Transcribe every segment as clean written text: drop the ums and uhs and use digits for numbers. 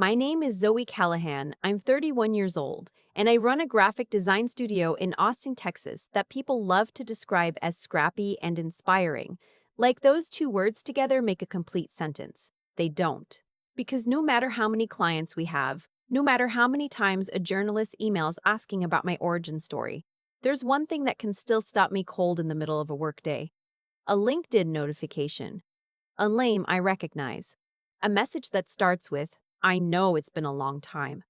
My name is Zoe Callahan. I'm 31 years old, and I run a graphic design studio in Austin, Texas that people love to describe as scrappy and inspiring. Like those two words together make a complete sentence. They don't. Because no matter how many clients we have, no matter how many times a journalist emails asking about my origin story, there's one thing that can still stop me cold in the middle of a workday: a LinkedIn notification. A name I recognize. A message that starts with, "I know it's been a long time."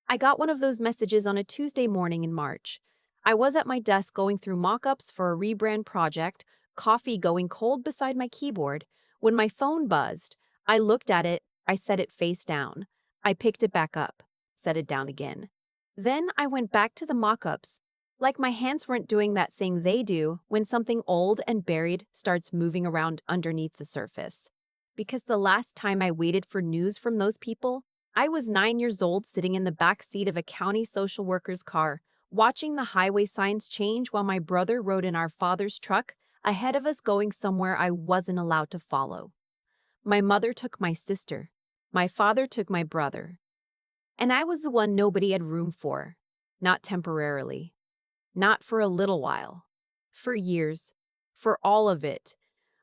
I got one of those messages on a Tuesday morning in March. I was at my desk going through mock-ups for a rebrand project, coffee going cold beside my keyboard, when my phone buzzed. I looked at it, I set it face down. I picked it back up, set it down again. Then I went back to the mock-ups, like my hands weren't doing that thing they do when something old and buried starts moving around underneath the surface. Because the last time I waited for news from those people, I was 9 years old sitting in the back seat of a county social worker's car, watching the highway signs change while my brother rode in our father's truck ahead of us going somewhere I wasn't allowed to follow. My mother took my sister. My father took my brother. And I was the one nobody had room for. Not temporarily. Not for a little while. For years. For all of it.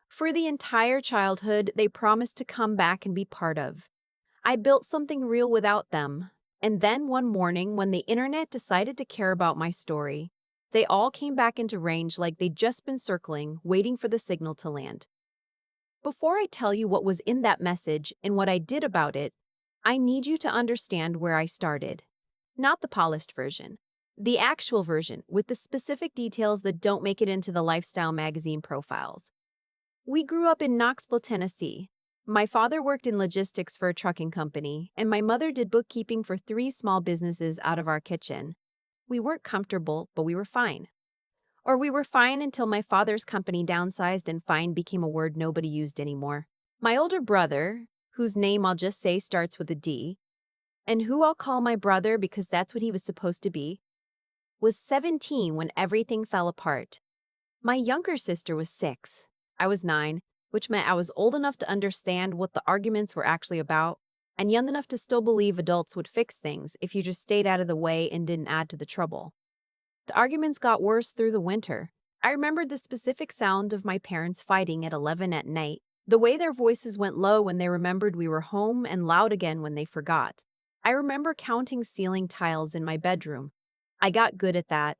For the entire childhood they promised to come back and be part of. I built something real without them. And then one morning, when the internet decided to care about my story, they all came back into range like they'd just been circling, waiting for the signal to land. Before I tell you what was in that message and what I did about it, I need you to understand where I started. Not the polished version. The actual version, with the specific details that don't make it into the lifestyle magazine profiles. We grew up in Knoxville, Tennessee. My father worked in logistics for a trucking company, and my mother did bookkeeping for three small businesses out of our kitchen. We weren't comfortable, but we were fine. Or we were fine until my father's company downsized and fine became a word nobody used anymore. My older brother, whose name I'll just say starts with a D, and who I'll call my brother because that's what he was supposed to be, was 17 when everything fell apart. My younger sister was 6. I was 9, which meant I was old enough to understand what the arguments were actually about, and young enough to still believe adults would fix things if you just stayed out of the way and didn't add to the trouble. The arguments got worse through the winter. I remembered the specific sound of my parents fighting at 11 at night, the way their voices went low when they remembered we were home and loud again when they forgot. I remember counting ceiling tiles in my bedroom. I got good at that.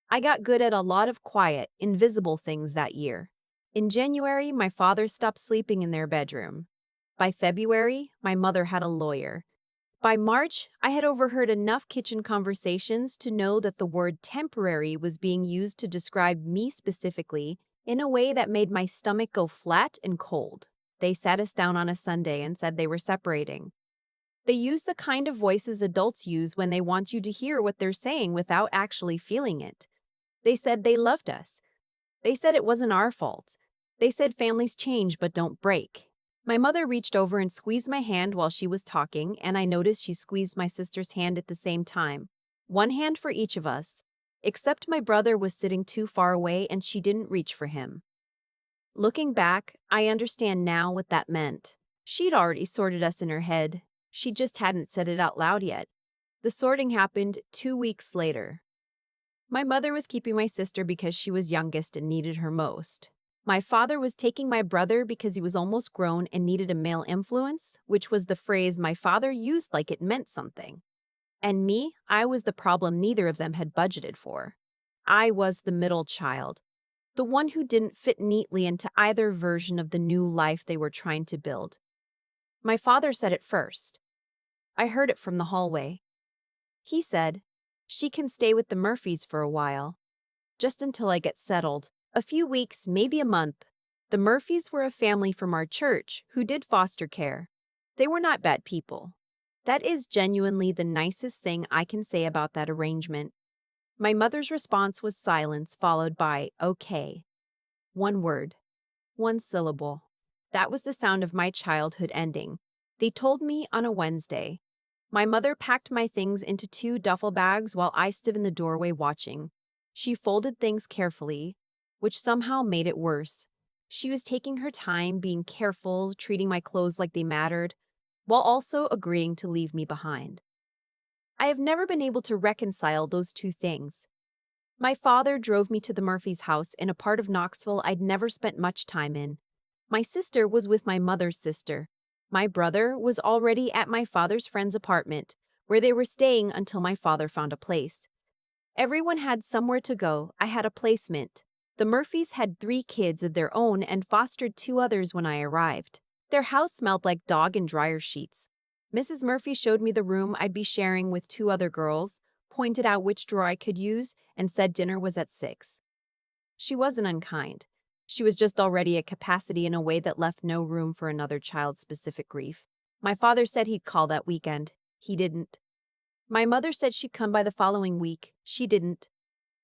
I got good at a lot of quiet, invisible things that year. In January, my father stopped sleeping in their bedroom. By February, my mother had a lawyer. By March, I had overheard enough kitchen conversations to know that the word temporary was being used to describe me specifically in a way that made my stomach go flat and cold. They sat us down on a Sunday and said they were separating. They use the kind of voices adults use when they want you to hear what they're saying without actually feeling it. They said they loved us. They said it wasn't our fault. They said families change but don't break. My mother reached over and squeezed my hand while she was talking, and I noticed she squeezed my sister's hand at the same time. One hand for each of us. Except my brother was sitting too far away and she didn't reach for him. Looking back, I understand now what that meant. She'd already sorted us in her head. She just hadn't said it out loud yet. The sorting happened 2 weeks later. My mother was keeping my sister because she was youngest and needed her most. My father was taking my brother because he was almost grown and needed a male influence, which was the phrase my father used like it meant something. And me, I was the problem neither of them had budgeted for. I was the middle child, the one who didn't fit neatly into either version of the new life they were trying to build. My father said it first. I heard it from the hallway. He said, "She can stay with the Murphys for a while, just until I get settled. A few weeks, maybe a month." The Murphys were a family from our church who did foster care. They were not bad people. That is genuinely the nicest thing I can say about that arrangement. My mother's response was silence followed by, "Okay." One word. One syllable. That was the sound of my childhood ending. They told me on a Wednesday. My mother packed my things into 2 duffel bags while I stood in the doorway watching. She folded things carefully, which somehow made it worse. She was taking her time, being careful, treating my clothes like they mattered. while also agreeing to leave me behind. I have never been able to reconcile those two things. My father drove me to the Murphy's house in a part of Knoxville I'd never spent much time in. My sister was with my mother's sister. My brother was already at my father's friend's apartment, where they were staying until my father found a place. Everyone had somewhere to go. I had a placement. The Murphys had 3 kids of their own and fostered 2 others when I arrived. Their house smelled like dog and dryer sheets. Mrs. Murphy showed me the room I'd be sharing with 2 other girls, pointed out which drawer I could use, and said dinner was at 6. She wasn't unkind. She was just already at capacity in a way that left no room for another child's specific grief. My father said he'd call that weekend. He didn't. My mother said she'd come by the following week. She didn't.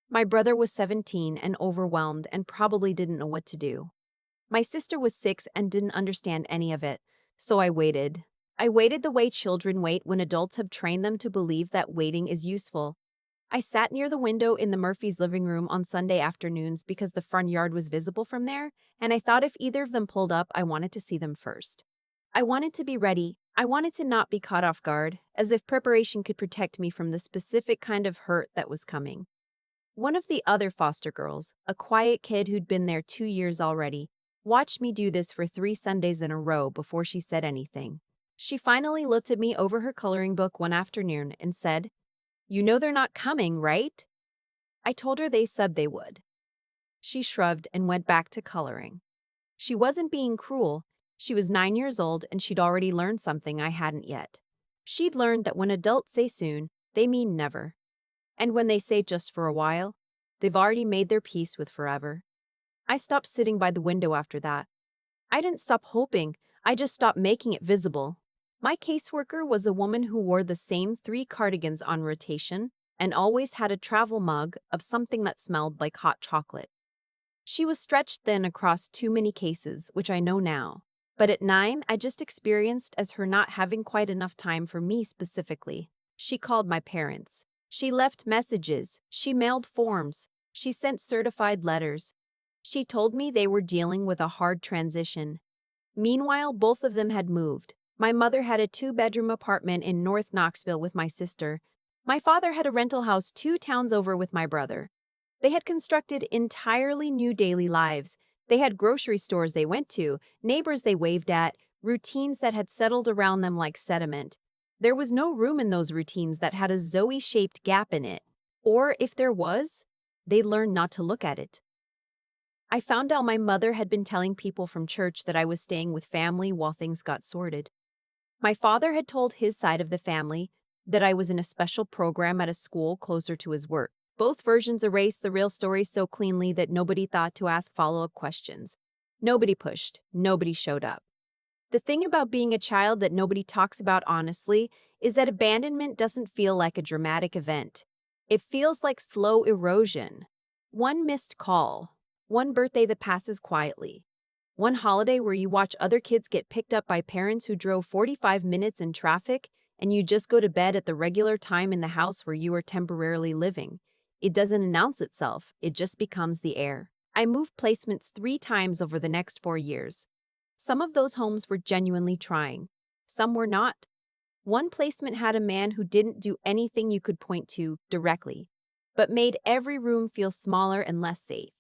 My brother was 17 and overwhelmed and probably didn't know what to do. My sister was 6 and didn't understand any of it, so I waited. I waited the way children wait when adults have trained them to believe that waiting is useful. I sat near the window in the Murphys' living room on Sunday afternoons because the front yard was visible from there, and I thought if either of them pulled up, I wanted to see them first. I wanted to be ready. I wanted to not be caught off guard, as if preparation could protect me from the specific kind of hurt that was coming. One of the other foster girls, a quiet kid who'd been there 2 years already, watched me do this for 3 Sundays in a row before she said anything. She finally looked at me over her coloring book one afternoon and said, "You know they're not coming, right?" I told her they said they would. She shrugged and went back to coloring. She wasn't being cruel. She was 9 years old and she'd already learned something I hadn't yet. She'd learned that when adults say soon, they mean never. And when they say just for a while, they've already made their peace with forever. I stopped sitting by the window after that. I didn't stop hoping, I just stopped making it visible. My caseworker was a woman who wore the same 3 cardigans on rotation and always had a travel mug of something that smelled like hot chocolate. She was stretched thin across too many cases, which I know now. But at 9, I just experienced as her not having quite enough time for me specifically. She called my parents. She left messages. She mailed forms. She sent certified letters. She told me they were dealing with a hard transition. Meanwhile, both of them had moved. My mother had a 2-bedroom apartment in North Knoxville with my sister. My father had a rental house 2 towns over with my brother. They had constructed entirely new daily lives. They had grocery stores they went to, neighbors they waved at, routines that had settled around them like sediment. There was no room in those routines that had a Zoe-shaped gap in it. Or if there was, they learned not to look at it. I found out my mother had been telling people from church that I was staying with family while things got sorted. My father had told his side of the family that I was in a special program at a school closer to his work. Both versions erased the real story so cleanly that nobody thought to ask follow-up questions. Nobody pushed. Nobody showed up. The thing about being a child that nobody talks about honestly is that abandonment doesn't feel like a dramatic event. It feels like slow erosion. One missed call. One birthday that passes quietly. One holiday where you watch other kids get picked up by parents who drove 45 minutes in traffic and you just go to bed at the regular time in the house where you are temporarily living. It doesn't announce itself, it just becomes the air. I moved placements 3 times over the next 4 years. Some of those homes were genuinely trying. Some were not. One placement had a man who didn't do anything you could point to directly, but made every room feel smaller and less safe.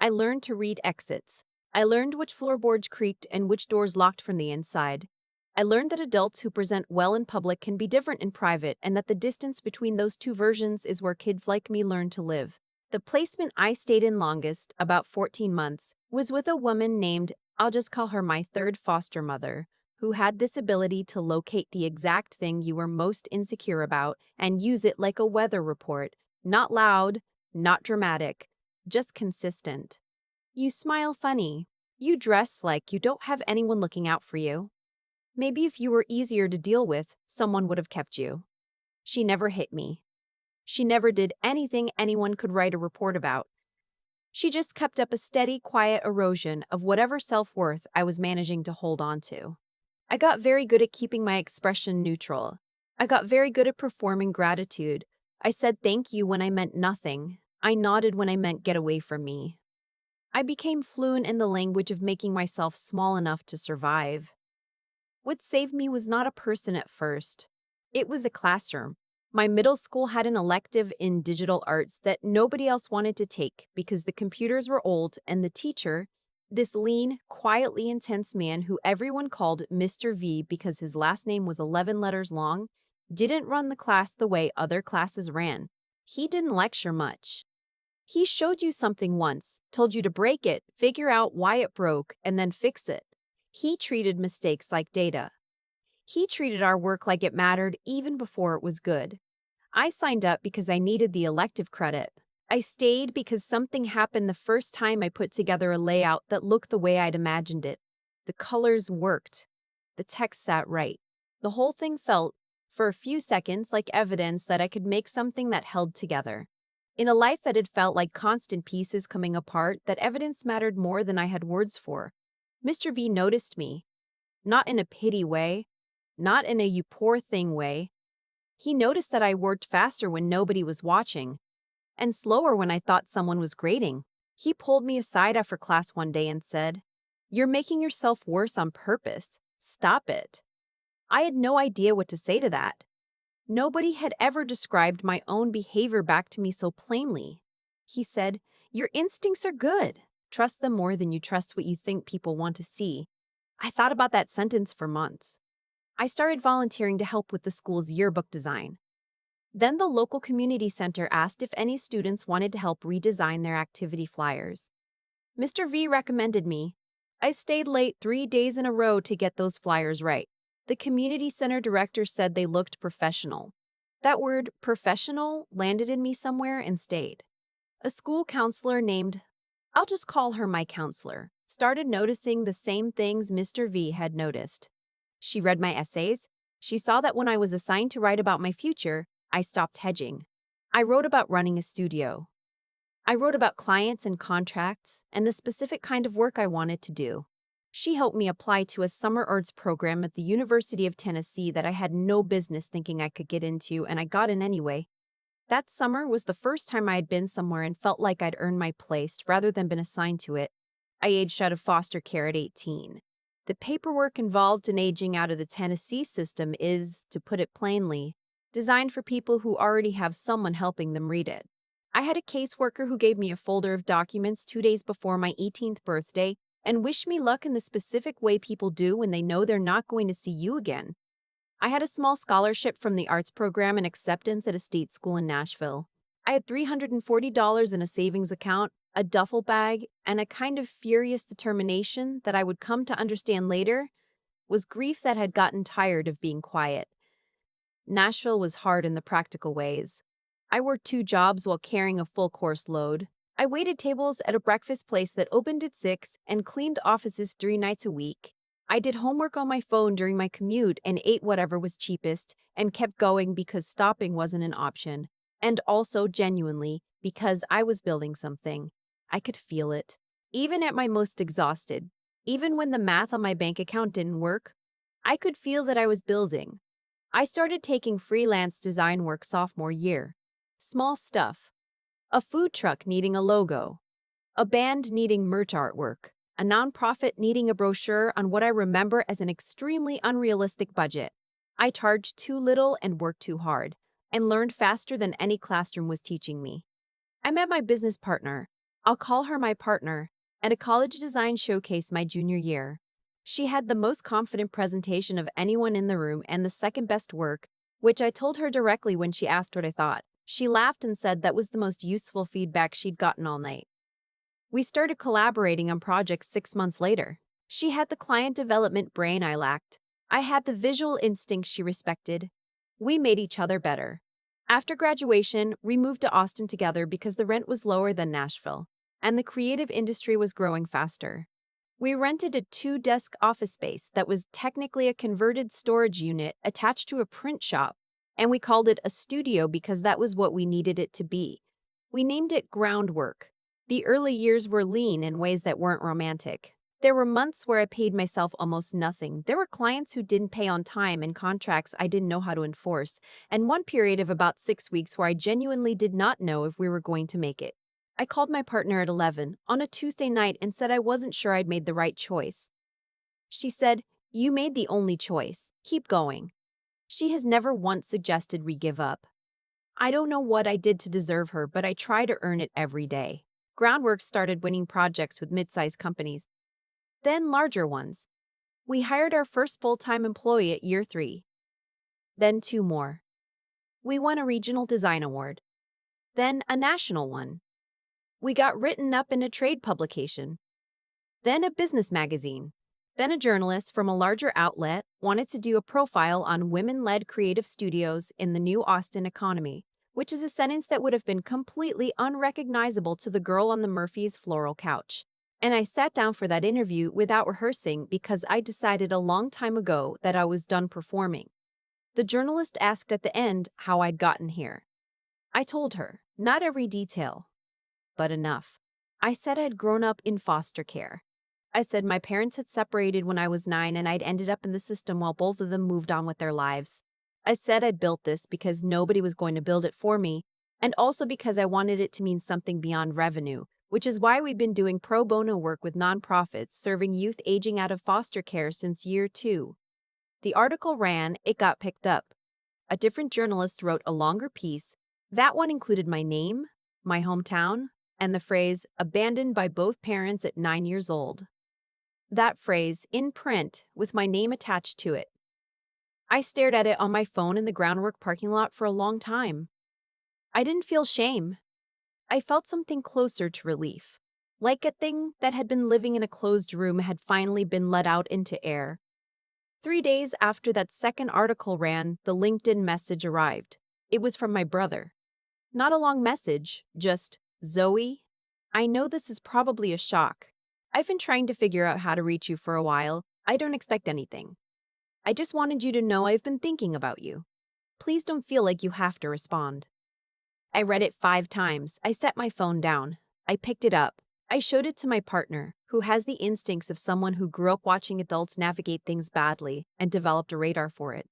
I learned to read exits. I learned which floorboards creaked and which doors locked from the inside. I learned that adults who present well in public can be different in private and that the distance between those two versions is where kids like me learn to live. The placement I stayed in longest, about 14 months, was with a woman named, I'll just call her my third foster mother, who had this ability to locate the exact thing you were most insecure about and use it like a weather report, not loud, not dramatic, just consistent. You smile funny. You dress like you don't have anyone looking out for you. Maybe if you were easier to deal with, someone would have kept you. She never hit me. She never did anything anyone could write a report about. She just kept up a steady, quiet erosion of whatever self-worth I was managing to hold on to. I got very good at keeping my expression neutral. I got very good at performing gratitude. I said thank you when I meant nothing. I nodded when I meant get away from me. I became fluent in the language of making myself small enough to survive. What saved me was not a person at first. It was a classroom. My middle school had an elective in digital arts that nobody else wanted to take because the computers were old and the teacher, this lean, quietly intense man who everyone called Mr. V because his last name was 11 letters long, didn't run the class the way other classes ran. He didn't lecture much. He showed you something once, told you to break it, figure out why it broke, and then fix it. He treated mistakes like data. He treated our work like it mattered even before it was good. I signed up because I needed the elective credit. I stayed because something happened the first time I put together a layout that looked the way I'd imagined it. The colors worked. The text sat right. The whole thing felt, for a few seconds, like evidence that I could make something that held together. In a life that had felt like constant pieces coming apart, that evidence mattered more than I had words for. Mr. V noticed me, not in a pity way, not in a you poor thing way. He noticed that I worked faster when nobody was watching, and slower when I thought someone was grading. He pulled me aside after class one day and said, "You're making yourself worse on purpose. Stop it." I had no idea what to say to that. Nobody had ever described my own behavior back to me so plainly. He said, "Your instincts are good. Trust them more than you trust what you think people want to see." I thought about that sentence for months. I started volunteering to help with the school's yearbook design. Then the local community center asked if any students wanted to help redesign their activity flyers. Mr. V recommended me. I stayed late 3 days in a row to get those flyers right. The community center director said they looked professional. That word, professional, landed in me somewhere and stayed. A school counselor named, I'll just call her my counselor, started noticing the same things Mr. V had noticed. She read my essays. She saw that when I was assigned to write about my future, I stopped hedging. I wrote about running a studio. I wrote about clients and contracts and the specific kind of work I wanted to do. She helped me apply to a summer arts program at the University of Tennessee that I had no business thinking I could get into, and I got in anyway. That summer was the first time I had been somewhere and felt like I'd earned my place rather than been assigned to it. I aged out of foster care at 18. The paperwork involved in aging out of the Tennessee system is, to put it plainly, designed for people who already have someone helping them read it. I had a caseworker who gave me a folder of documents 2 days before my 18th birthday and wished me luck in the specific way people do when they know they're not going to see you again. I had a small scholarship from the arts program and acceptance at a state school in Nashville. I had $340 in a savings account, a duffel bag, and a kind of furious determination that I would come to understand later was grief that had gotten tired of being quiet. Nashville was hard in the practical ways. I worked 2 jobs while carrying a full course load. I waited tables at a breakfast place that opened at 6 and cleaned offices 3 nights a week. I did homework on my phone during my commute and ate whatever was cheapest and kept going because stopping wasn't an option. And also, genuinely, because I was building something. I could feel it. Even at my most exhausted, even when the math on my bank account didn't work, I could feel that I was building. I started taking freelance design work sophomore year. Small stuff. A food truck needing a logo. A band needing merch artwork. A nonprofit needing a brochure on what I remember as an extremely unrealistic budget. I charged too little and worked too hard, and learned faster than any classroom was teaching me. I met my business partner, I'll call her my partner, at a college design showcase my junior year. She had the most confident presentation of anyone in the room and the second best work, which I told her directly when she asked what I thought. She laughed and said that was the most useful feedback she'd gotten all night. We started collaborating on projects 6 months later. She had the client development brain I lacked. I had the visual instincts she respected. We made each other better. After graduation, we moved to Austin together because the rent was lower than Nashville, and the creative industry was growing faster. We rented a 2-desk office space that was technically a converted storage unit attached to a print shop, and we called it a studio because that was what we needed it to be. We named it Groundwork. The early years were lean in ways that weren't romantic. There were months where I paid myself almost nothing. There were clients who didn't pay on time and contracts I didn't know how to enforce, and one period of about 6 weeks where I genuinely did not know if we were going to make it. I called my partner at 11 on a Tuesday night and said I wasn't sure I'd made the right choice. She said, You made the only choice. Keep going. She has never once suggested we give up. I don't know what I did to deserve her, but I try to earn it every day. Groundwork started winning projects with mid-sized companies, then larger ones. We hired our first full-time employee at year 3, then 2 more. We won a regional design award, then a national one. We got written up in a trade publication, then a business magazine. Then a journalist from a larger outlet wanted to do a profile on women-led creative studios in the new Austin economy, which is a sentence that would have been completely unrecognizable to the girl on the Murphy's floral couch. And I sat down for that interview without rehearsing because I decided a long time ago that I was done performing. The journalist asked at the end how I'd gotten here. I told her, not every detail, but enough. I said I'd grown up in foster care. I said my parents had separated when I was 9 and I'd ended up in the system while both of them moved on with their lives. I said I'd built this because nobody was going to build it for me, and also because I wanted it to mean something beyond revenue, which is why we've been doing pro bono work with nonprofits serving youth aging out of foster care since year 2. The article ran, it got picked up. A different journalist wrote a longer piece. That one included my name, my hometown, and the phrase, abandoned by both parents at 9 years old. That phrase, in print, with my name attached to it. I stared at it on my phone in the Groundwork parking lot for a long time. I didn't feel shame. I felt something closer to relief. Like a thing that had been living in a closed room had finally been let out into air. 3 days after that second article ran, the LinkedIn message arrived. It was from my brother. Not a long message, just, Zoe, I know this is probably a shock. I've been trying to figure out how to reach you for a while. I don't expect anything. I just wanted you to know I've been thinking about you. Please don't feel like you have to respond. I read it 5 times. I set my phone down. I picked it up. I showed it to my partner, who has the instincts of someone who grew up watching adults navigate things badly and developed a radar for it.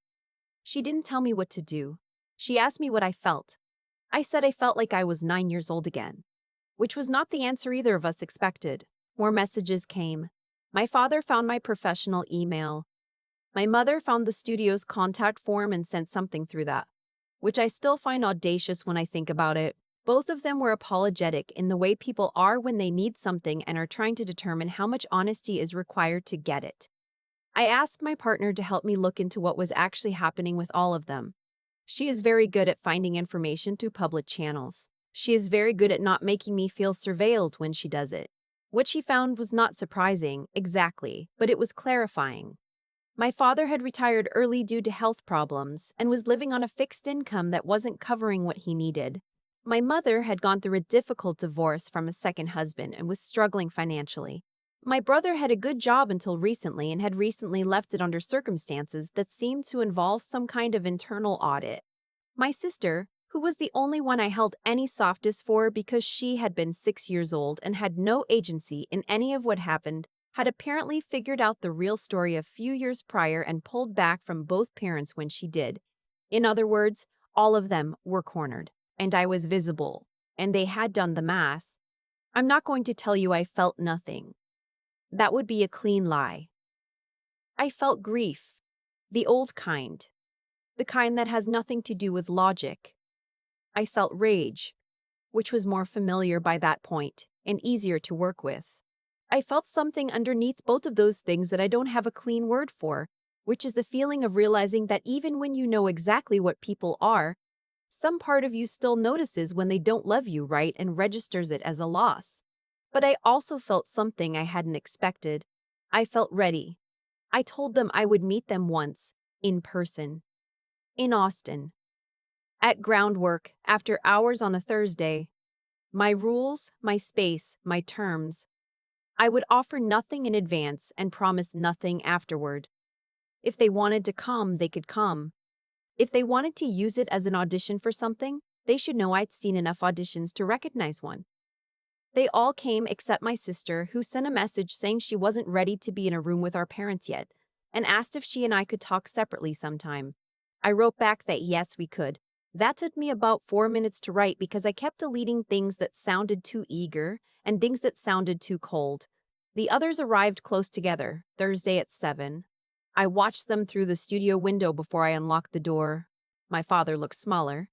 She didn't tell me what to do. She asked me what I felt. I said I felt like I was 9 years old again, which was not the answer either of us expected. More messages came. My father found my professional email. My mother found the studio's contact form and sent something through that, which I still find audacious when I think about it. Both of them were apologetic in the way people are when they need something and are trying to determine how much honesty is required to get it. I asked my partner to help me look into what was actually happening with all of them. She is very good at finding information through public channels. She is very good at not making me feel surveilled when she does it. What she found was not surprising, exactly, but it was clarifying. My father had retired early due to health problems and was living on a fixed income that wasn't covering what he needed. My mother had gone through a difficult divorce from a second husband and was struggling financially. My brother had a good job until recently and had recently left it under circumstances that seemed to involve some kind of internal audit. My sister, who was the only one I held any softness for because she had been 6 years old and had no agency in any of what happened, had apparently figured out the real story a few years prior and pulled back from both parents when she did. In other words, all of them were cornered, and I was visible, and they had done the math. I'm not going to tell you I felt nothing. That would be a clean lie. I felt grief, the old kind, the kind that has nothing to do with logic. I felt rage, which was more familiar by that point and easier to work with. I felt something underneath both of those things that I don't have a clean word for, which is the feeling of realizing that even when you know exactly what people are, some part of you still notices when they don't love you right and registers it as a loss. But I also felt something I hadn't expected. I felt ready. I told them I would meet them once, in person. In Austin. At Groundwork, after hours on a Thursday. My rules, my space, my terms. I would offer nothing in advance and promise nothing afterward. If they wanted to come, they could come. If they wanted to use it as an audition for something, they should know I'd seen enough auditions to recognize one. They all came except my sister, who sent a message saying she wasn't ready to be in a room with our parents yet, and asked if she and I could talk separately sometime. I wrote back that yes, we could. That took me about 4 minutes to write because I kept deleting things that sounded too eager and things that sounded too cold. The others arrived close together, Thursday at 7. I watched them through the studio window before I unlocked the door. My father looked smaller.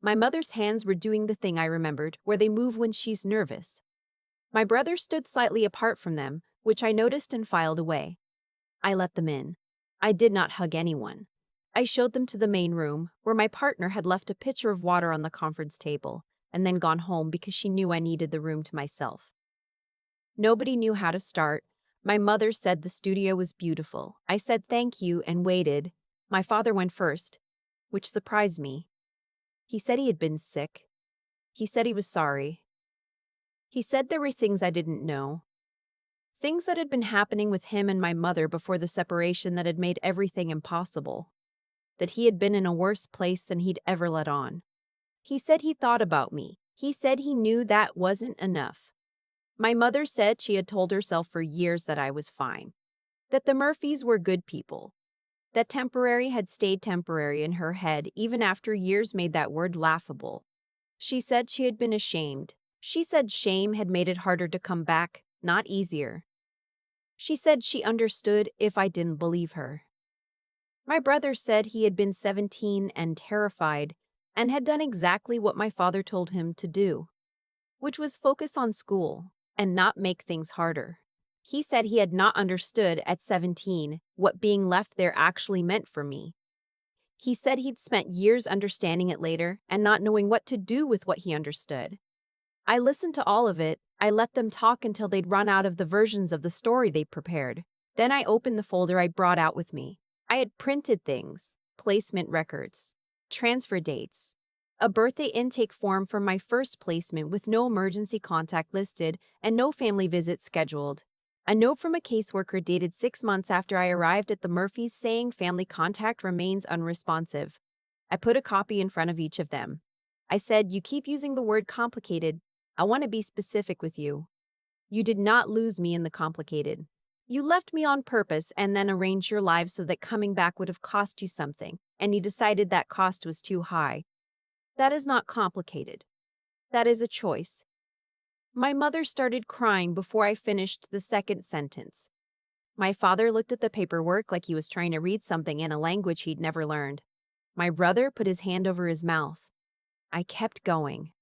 My mother's hands were doing the thing I remembered, where they move when she's nervous. My brother stood slightly apart from them, which I noticed and filed away. I let them in. I did not hug anyone. I showed them to the main room, where my partner had left a pitcher of water on the conference table, and then gone home because she knew I needed the room to myself. Nobody knew how to start. My mother said the studio was beautiful. I said thank you and waited. My father went first, which surprised me. He said he had been sick. He said he was sorry. He said there were things I didn't know. Things that had been happening with him and my mother before the separation that had made everything impossible. That he had been in a worse place than he'd ever let on. He said he thought about me. He said he knew that wasn't enough. My mother said she had told herself for years that I was fine. That the Murphys were good people. That temporary had stayed temporary in her head even after years made that word laughable. She said she had been ashamed. She said shame had made it harder to come back, not easier. She said she understood if I didn't believe her. My brother said he had been 17 and terrified and had done exactly what my father told him to do, which was focus on school and not make things harder. He said he had not understood at 17 what being left there actually meant for me. He said he'd spent years understanding it later and not knowing what to do with what he understood. I listened to all of it. I let them talk until they'd run out of the versions of the story they prepared. Then I opened the folder I'd brought out with me. I had printed things, placement records, transfer dates, a birthday intake form for my first placement with no emergency contact listed and no family visits scheduled. A note from a caseworker dated 6 months after I arrived at the Murphys saying family contact remains unresponsive. I put a copy in front of each of them. I said, "You keep using the word complicated. I want to be specific with you. You did not lose me in the complicated. You left me on purpose and then arranged your lives so that coming back would have cost you something, and you decided that cost was too high. That is not complicated. That is a choice." My mother started crying before I finished the second sentence. My father looked at the paperwork like he was trying to read something in a language he'd never learned. My brother put his hand over his mouth. I kept going.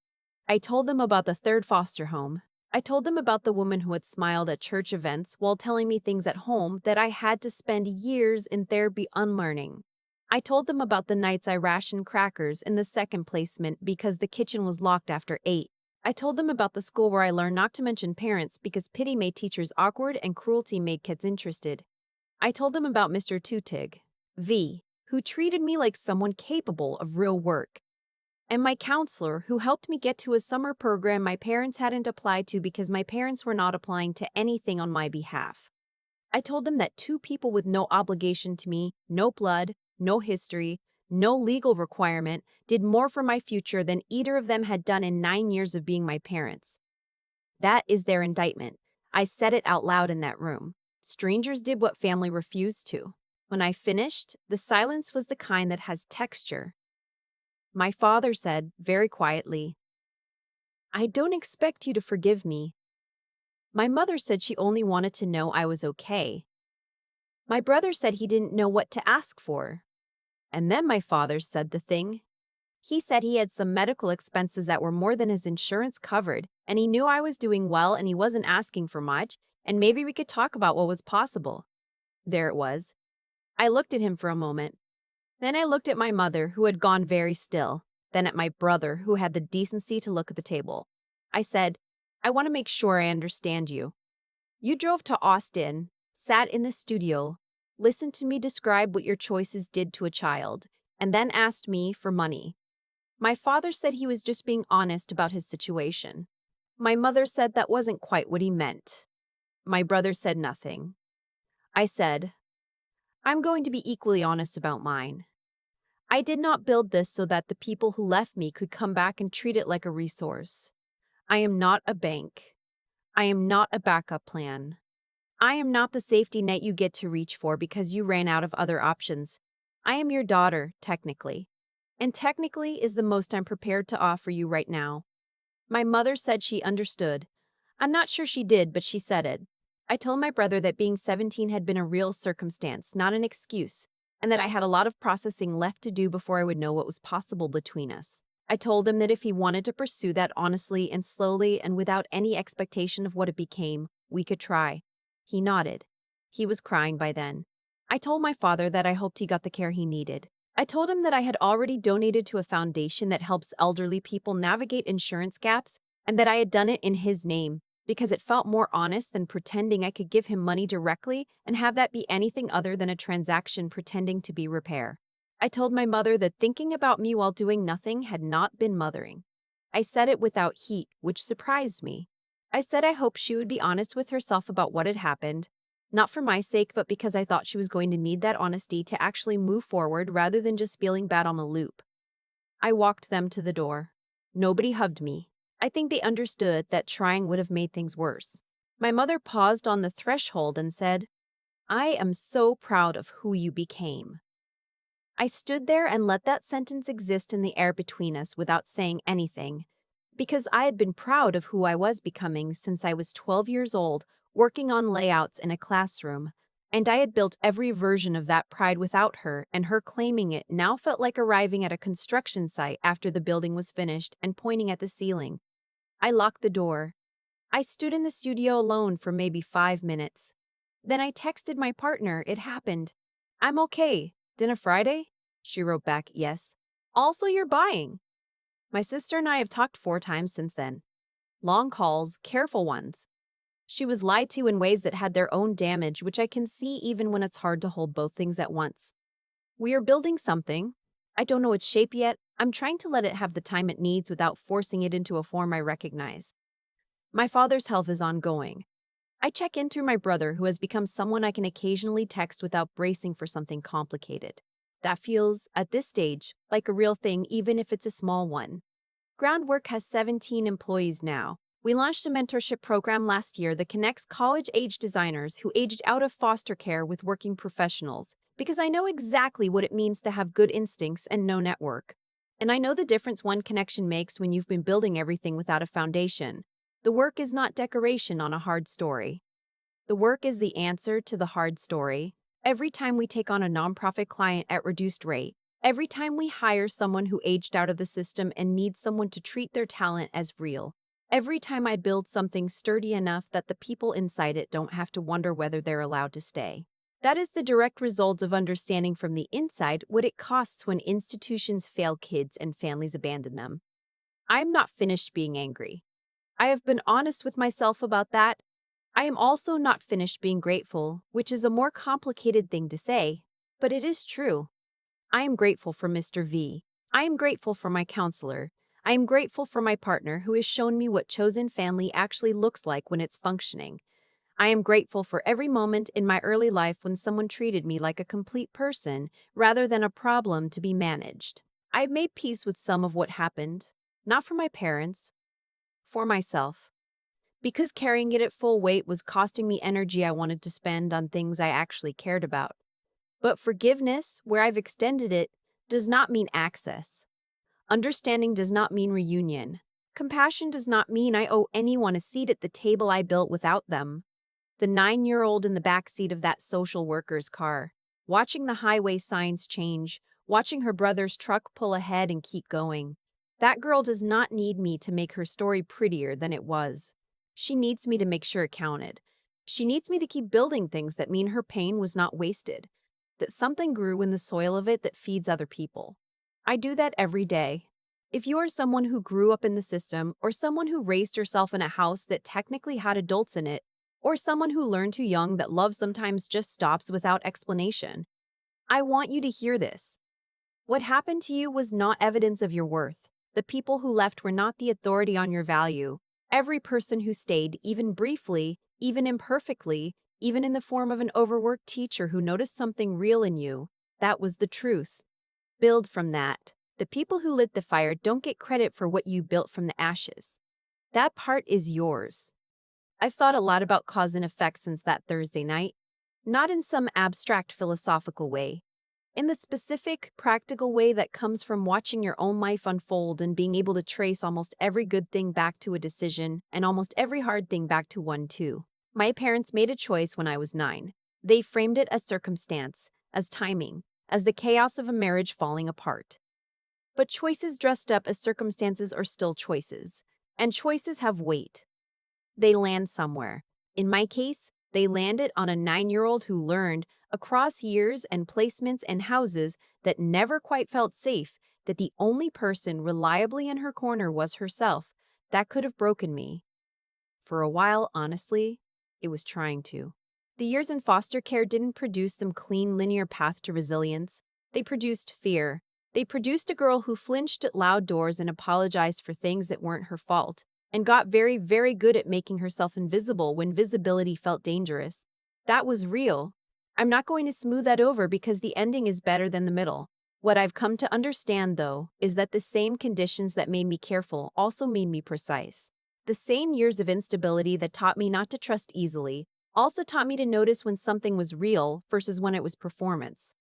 I told them about the third foster home. I told them about the woman who had smiled at church events while telling me things at home that I had to spend years in therapy unlearning. I told them about the nights I rationed crackers in the second placement because the kitchen was locked after 8. I told them about the school where I learned not to mention parents because pity made teachers awkward and cruelty made kids interested. I told them about Mr. Tutig, V, who treated me like someone capable of real work, and my counselor who helped me get to a summer program my parents hadn't applied to because my parents were not applying to anything on my behalf. I told them that two people with no obligation to me, no blood, no history, no legal requirement, did more for my future than either of them had done in 9 years of being my parents. That is their indictment. I said it out loud in that room. Strangers did what family refused to. When I finished, the silence was the kind that has texture. My father said, very quietly, "I don't expect you to forgive me." My mother said she only wanted to know I was okay. My brother said he didn't know what to ask for. And then my father said the thing. He said he had some medical expenses that were more than his insurance covered, and he knew I was doing well and he wasn't asking for much, and maybe we could talk about what was possible. There it was. I looked at him for a moment. Then I looked at my mother, who had gone very still, then at my brother, who had the decency to look at the table. I said, "I want to make sure I understand you. You drove to Austin, sat in the studio, listened to me describe what your choices did to a child, and then asked me for money." My father said he was just being honest about his situation. My mother said that wasn't quite what he meant. My brother said nothing. I said, "I'm going to be equally honest about mine. I did not build this so that the people who left me could come back and treat it like a resource. I am not a bank. I am not a backup plan. I am not the safety net you get to reach for because you ran out of other options. I am your daughter, technically. And technically is the most I'm prepared to offer you right now." My mother said she understood. I'm not sure she did, but she said it. I told my brother that being 17 had been a real circumstance, not an excuse, and that I had a lot of processing left to do before I would know what was possible between us. I told him that if he wanted to pursue that honestly and slowly and without any expectation of what it became, we could try. He nodded. He was crying by then. I told my father that I hoped he got the care he needed. I told him that I had already donated to a foundation that helps elderly people navigate insurance gaps and that I had done it in his name because it felt more honest than pretending I could give him money directly and have that be anything other than a transaction pretending to be repair. I told my mother that thinking about me while doing nothing had not been mothering. I said it without heat, which surprised me. I said I hoped she would be honest with herself about what had happened, not for my sake, but because I thought she was going to need that honesty to actually move forward rather than just feeling bad on the loop. I walked them to the door. Nobody hugged me. I think they understood that trying would have made things worse. My mother paused on the threshold and said, "I am so proud of who you became." I stood there and let that sentence exist in the air between us without saying anything, because I had been proud of who I was becoming since I was 12 years old, working on layouts in a classroom, and I had built every version of that pride without her, and her claiming it now felt like arriving at a construction site after the building was finished and pointing at the ceiling. I locked the door. I stood in the studio alone for maybe 5 minutes. Then I texted my partner it happened. "I'm okay. Dinner Friday?" She wrote back, "Yes. Also, you're buying." My sister and I have talked 4 times since then. Long calls, careful ones. She was lied to in ways that had their own damage, which I can see even when it's hard to hold both things at once. We are building something. I don't know its shape yet. I'm trying to let it have the time it needs without forcing it into a form I recognize. My father's health is ongoing. I check in through my brother, who has become someone I can occasionally text without bracing for something complicated. That feels, at this stage, like a real thing, even if it's a small one. Groundwork has 17 employees now. We launched a mentorship program last year that connects college-age designers who aged out of foster care with working professionals, because I know exactly what it means to have good instincts and no network. And I know the difference one connection makes when you've been building everything without a foundation. The work is not decoration on a hard story. The work is the answer to the hard story. Every time we take on a nonprofit client at reduced rate, every time we hire someone who aged out of the system and needs someone to treat their talent as real, every time I build something sturdy enough that the people inside it don't have to wonder whether they're allowed to stay. That is the direct result of understanding from the inside what it costs when institutions fail kids and families abandon them. I'm not finished being angry. I have been honest with myself about that. I am also not finished being grateful, which is a more complicated thing to say, but it is true. I am grateful for Mr. V. I am grateful for my counselor. I am grateful for my partner who has shown me what chosen family actually looks like when it's functioning. I am grateful for every moment in my early life when someone treated me like a complete person rather than a problem to be managed. I've made peace with some of what happened, not for my parents, for myself. Because carrying it at full weight was costing me energy I wanted to spend on things I actually cared about. But forgiveness, where I've extended it, does not mean access. Understanding does not mean reunion. Compassion does not mean I owe anyone a seat at the table I built without them. The 9-year-old in the back seat of that social worker's car, watching the highway signs change, watching her brother's truck pull ahead and keep going. That girl does not need me to make her story prettier than it was. She needs me to make sure it counted. She needs me to keep building things that mean her pain was not wasted, that something grew in the soil of it that feeds other people. I do that every day. If you are someone who grew up in the system, or someone who raised yourself in a house that technically had adults in it, or someone who learned too young that love sometimes just stops without explanation, I want you to hear this. What happened to you was not evidence of your worth. The people who left were not the authority on your value. Every person who stayed, even briefly, even imperfectly, even in the form of an overworked teacher who noticed something real in you, that was the truth. Build from that. The people who lit the fire don't get credit for what you built from the ashes. That part is yours. I've thought a lot about cause and effect since that Thursday night, not in some abstract philosophical way, in the specific, practical way that comes from watching your own life unfold and being able to trace almost every good thing back to a decision and almost every hard thing back to one too. My parents made a choice when I was 9. They framed it as circumstance, as timing, as the chaos of a marriage falling apart. But choices dressed up as circumstances are still choices, and choices have weight. They land somewhere. In my case, they landed on a 9-year-old who learned, across years and placements and houses that never quite felt safe, that the only person reliably in her corner was herself. That could have broken me. For a while, honestly, it was trying to. The years in foster care didn't produce some clean, linear path to resilience. They produced fear. They produced a girl who flinched at loud doors and apologized for things that weren't her fault, and got very, very good at making herself invisible when visibility felt dangerous. That was real. I'm not going to smooth that over because the ending is better than the middle. What I've come to understand, though, is that the same conditions that made me careful also made me precise. The same years of instability that taught me not to trust easily also taught me to notice when something was real versus when it was performance.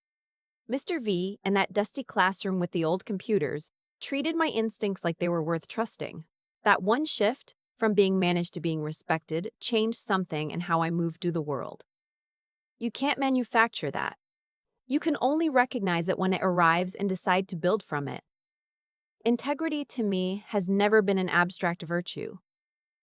Mr. V and that dusty classroom with the old computers treated my instincts like they were worth trusting. That one shift, from being managed to being respected, changed something in how I moved through the world. You can't manufacture that. You can only recognize it when it arrives and decide to build from it. Integrity to me has never been an abstract virtue.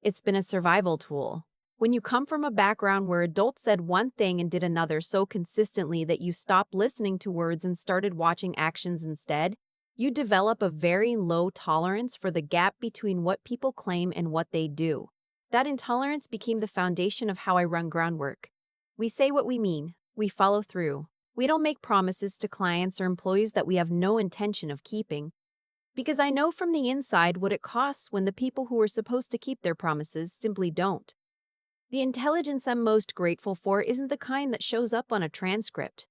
It's been a survival tool. When you come from a background where adults said one thing and did another so consistently that you stopped listening to words and started watching actions instead, you develop a very low tolerance for the gap between what people claim and what they do. That intolerance became the foundation of how I run groundwork. We say what we mean, we follow through. We don't make promises to clients or employees that we have no intention of keeping. Because I know from the inside what it costs when the people who are supposed to keep their promises simply don't. The intelligence I'm most grateful for isn't the kind that shows up on a transcript.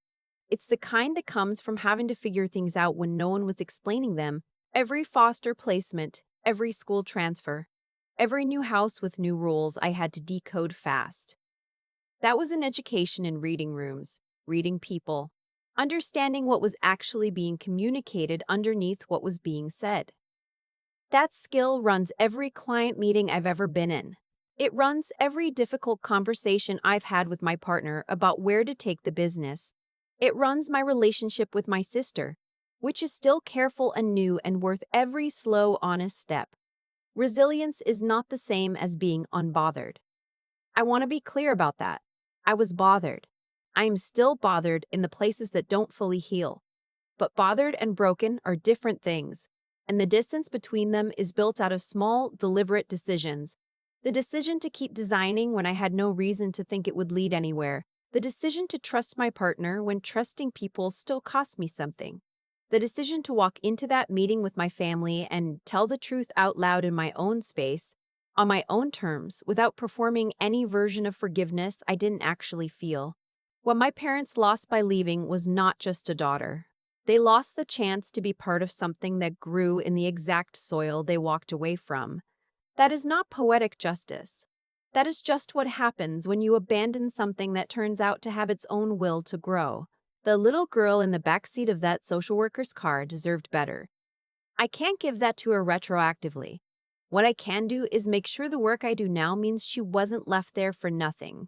It's the kind that comes from having to figure things out when no one was explaining them. Every foster placement, every school transfer, every new house with new rules I had to decode fast. That was an education in reading rooms, reading people, understanding what was actually being communicated underneath what was being said. That skill runs every client meeting I've ever been in. It runs every difficult conversation I've had with my partner about where to take the business. It runs my relationship with my sister, which is still careful and new and worth every slow, honest step. Resilience is not the same as being unbothered. I want to be clear about that. I was bothered. I am still bothered in the places that don't fully heal. But bothered and broken are different things, and the distance between them is built out of small, deliberate decisions. The decision to keep designing when I had no reason to think it would lead anywhere. The decision to trust my partner when trusting people still cost me something. The decision to walk into that meeting with my family and tell the truth out loud in my own space, on my own terms, without performing any version of forgiveness I didn't actually feel. What my parents lost by leaving was not just a daughter. They lost the chance to be part of something that grew in the exact soil they walked away from. That is not poetic justice. That is just what happens when you abandon something that turns out to have its own will to grow. The little girl in the backseat of that social worker's car deserved better. I can't give that to her retroactively. What I can do is make sure the work I do now means she wasn't left there for nothing.